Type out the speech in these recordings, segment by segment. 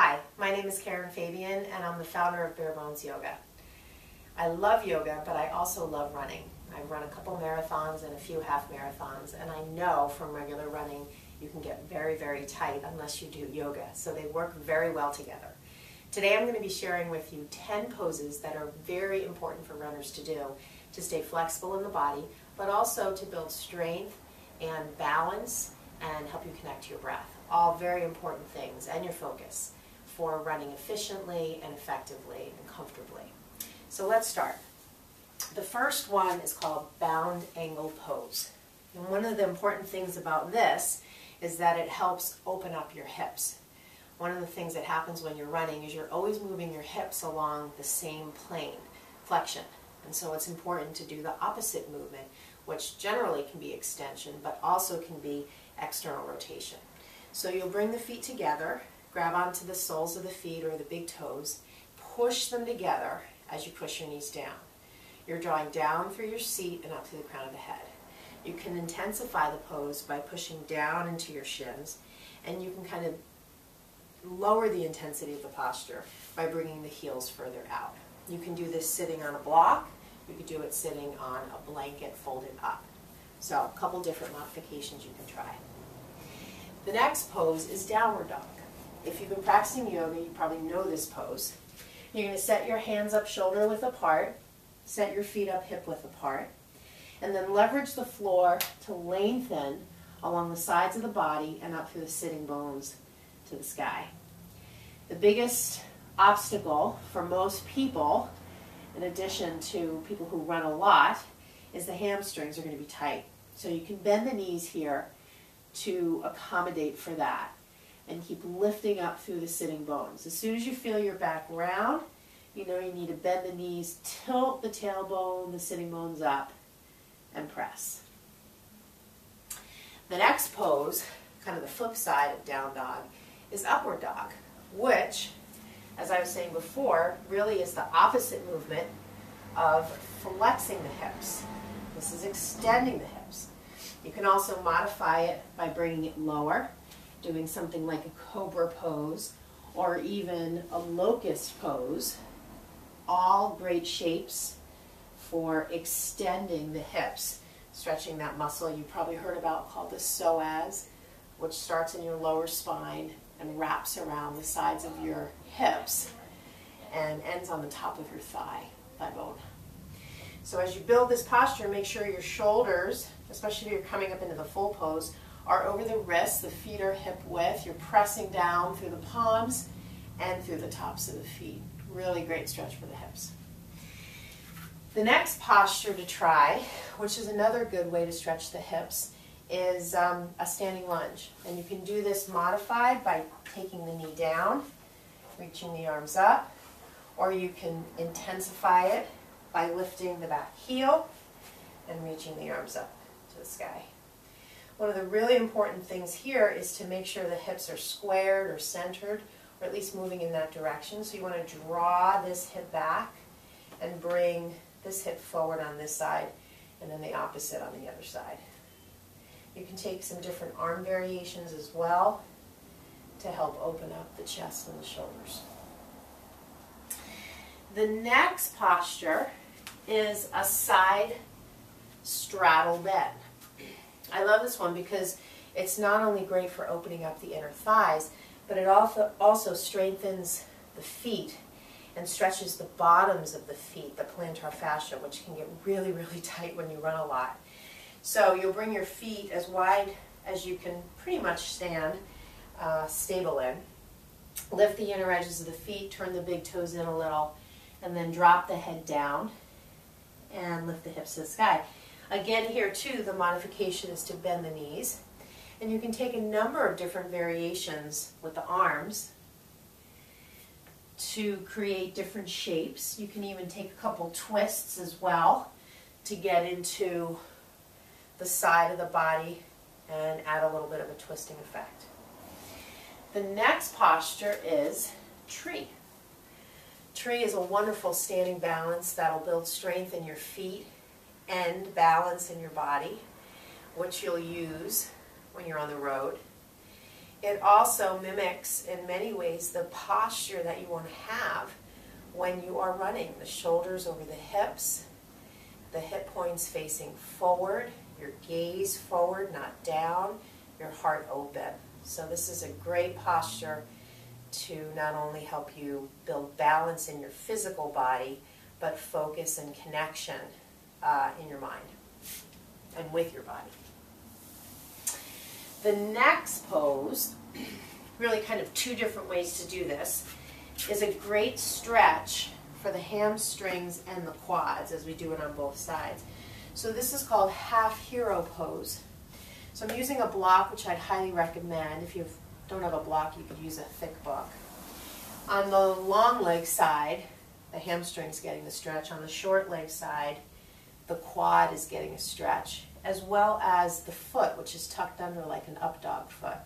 Hi, my name is Karen Fabian and I'm the founder of Bare Bones Yoga. I love yoga, but I also love running. I've run a couple marathons and a few half marathons, and I know from regular running you can get very, very tight unless you do yoga, so they work very well together. Today I'm going to be sharing with you 10 poses that are very important for runners to do to stay flexible in the body, but also to build strength and balance and help you connect to your breath. All very important things, and your focus for running efficiently and effectively and comfortably. So let's start. The first one is called bound angle pose. And one of the important things about this is that it helps open up your hips. One of the things that happens when you're running is you're always moving your hips along the same plane, flexion. And so it's important to do the opposite movement, which generally can be extension, but also can be external rotation. So you'll bring the feet together, grab onto the soles of the feet or the big toes, push them together as you push your knees down. You're drawing down through your seat and up to the crown of the head. You can intensify the pose by pushing down into your shins, and you can kind of lower the intensity of the posture by bringing the heels further out. You can do this sitting on a block. You could do it sitting on a blanket folded up. So a couple different modifications you can try. The next pose is downward dog. If you've been practicing yoga, you probably know this pose. You're going to set your hands up shoulder width apart, set your feet up hip width apart, and then leverage the floor to lengthen along the sides of the body and up through the sitting bones to the sky. The biggest obstacle for most people, in addition to people who run a lot, is the hamstrings are going to be tight. So you can bend the knees here to accommodate for that and keep lifting up through the sitting bones. As soon as you feel your back round, you know you need to bend the knees, tilt the tailbone, the sitting bones up, and press. The next pose, kind of the flip side of down dog, is upward dog, which, as I was saying before, really is the opposite movement of flexing the hips. This is extending the hips. You can also modify it by bringing it lower, doing something like a cobra pose or even a locust pose. All great shapes for extending the hips, stretching that muscle you probably heard about called the psoas, which starts in your lower spine and wraps around the sides of your hips and ends on the top of your thigh bone. So as you build this posture, make sure your shoulders, especially if you're coming up into the full pose, are over the wrists, the feet are hip width, you're pressing down through the palms and through the tops of the feet. Really great stretch for the hips. The next posture to try, which is another good way to stretch the hips, is a standing lunge. And you can do this modified by taking the knee down, reaching the arms up, or you can intensify it by lifting the back heel and reaching the arms up to the sky. One of the really important things here is to make sure the hips are squared or centered, or at least moving in that direction. So you want to draw this hip back and bring this hip forward on this side, and then the opposite on the other side. You can take some different arm variations as well to help open up the chest and the shoulders. The next posture is a side straddle bed. I love this one because it's not only great for opening up the inner thighs, but it also strengthens the feet and stretches the bottoms of the feet, the plantar fascia, which can get really, really tight when you run a lot. So you'll bring your feet as wide as you can pretty much stand stable in. Lift the inner edges of the feet, turn the big toes in a little, and then drop the head down and lift the hips to the sky. Again, here too, the modification is to bend the knees. And you can take a number of different variations with the arms to create different shapes. You can even take a couple twists as well to get into the side of the body and add a little bit of a twisting effect. The next posture is tree. Tree is a wonderful standing balance that'll build strength in your feet and balance in your body, which you'll use when you're on the road. It also mimics, in many ways, the posture that you want to have when you are running. The shoulders over the hips, the hip points facing forward, your gaze forward, not down, your heart open. So this is a great posture to not only help you build balance in your physical body, but focus and connection in your mind and with your body. The next pose, really kind of two different ways to do this, is a great stretch for the hamstrings and the quads as we do it on both sides. So this is called half hero pose. So I'm using a block, which I'd highly recommend. If you don't have a block, you could use a thick book. On the long leg side, the hamstring's getting the stretch. On the short leg side, the quad is getting a stretch, as well as the foot, which is tucked under like an up dog foot.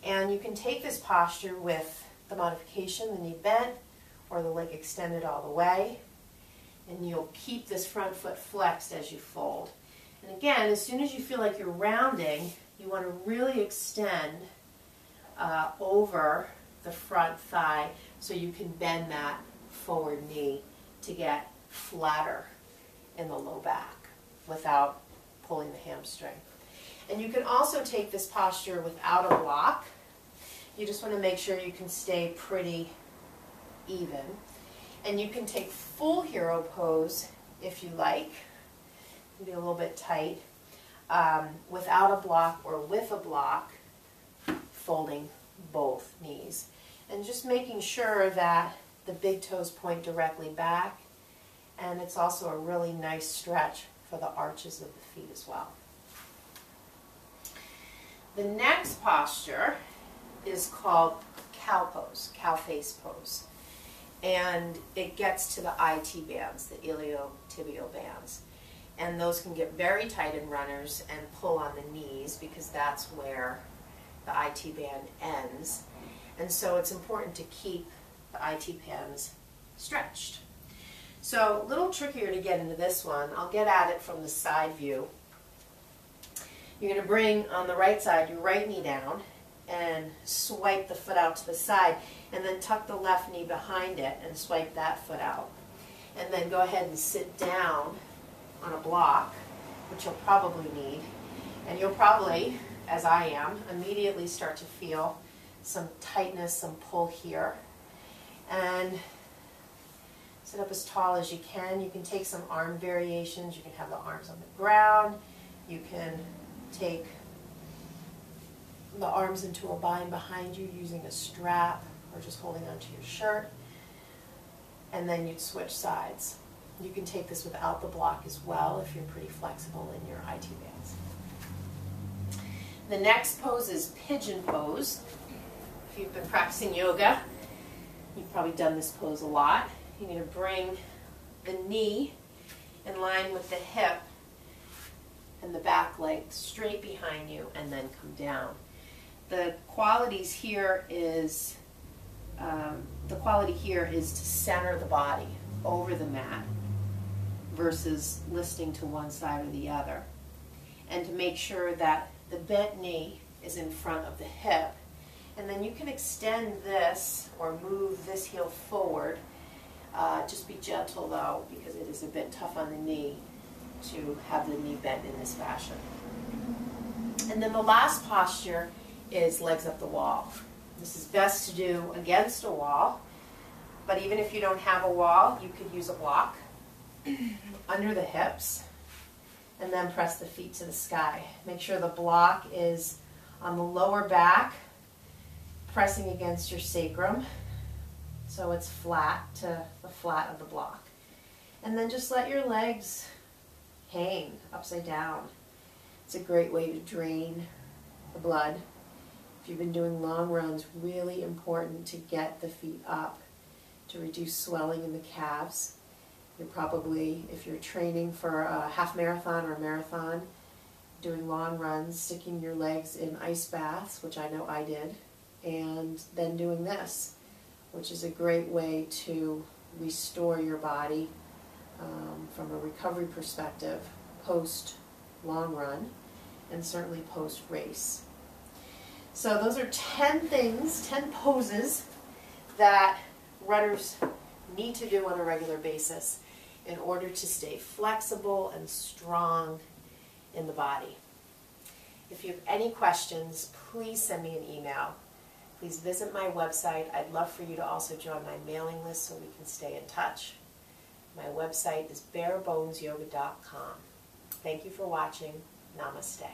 And you can take this posture with the modification, the knee bent, or the leg extended all the way, and you'll keep this front foot flexed as you fold. And again, as soon as you feel like you're rounding, you want to really extend over the front thigh so you can bend that forward knee to get flatter in the low back without pulling the hamstring. And you can also take this posture without a block. You just want to make sure you can stay pretty even. And you can take full hero pose if you like. It can be a little bit tight. Without a block or with a block, folding both knees. And just making sure that the big toes point directly back. And it's also a really nice stretch for the arches of the feet as well. The next posture is called cow pose, cow face pose. And it gets to the IT bands, the iliotibial bands. And those can get very tight in runners and pull on the knees because that's where the IT band ends. And so it's important to keep the IT bands stretched. So a little trickier to get into this one. I'll get at it from the side view. You're going to bring on the right side your right knee down and swipe the foot out to the side, and then tuck the left knee behind it and swipe that foot out. And then go ahead and sit down on a block, which you'll probably need. And you'll probably, as I am, immediately start to feel some tightness, some pull here. And sit up as tall as you can. You can take some arm variations. You can have the arms on the ground. You can take the arms into a bind behind you using a strap or just holding onto your shirt. And then you'd switch sides. You can take this without the block as well if you're pretty flexible in your IT bands. The next pose is Pigeon Pose. If you've been practicing yoga, you've probably done this pose a lot. You're going to bring the knee in line with the hip and the back leg straight behind you and then come down. The quality here is to center the body over the mat versus listing to one side or the other, and to make sure that the bent knee is in front of the hip. And then you can extend this or move this heel forward. Just be gentle though, because it is a bit tough on the knee to have the knee bent in this fashion. And then the last posture is legs up the wall. This is best to do against a wall, but even if you don't have a wall, you could use a block under the hips and then press the feet to the sky. Make sure the block is on the lower back, pressing against your sacrum, so it's flat to the flat of the block. And then just let your legs hang upside down. It's a great way to drain the blood. If you've been doing long runs, really important to get the feet up to reduce swelling in the calves. You're probably, if you're training for a half marathon or a marathon, doing long runs, sticking your legs in ice baths, which I know I did, and then doing this, which is a great way to restore your body from a recovery perspective post long run and certainly post race. So those are 10 things, 10 poses that runners need to do on a regular basis in order to stay flexible and strong in the body. If you have any questions, please send me an email. Please visit my website. I'd love for you to also join my mailing list so we can stay in touch. My website is barebonesyoga.com. Thank you for watching. Namaste.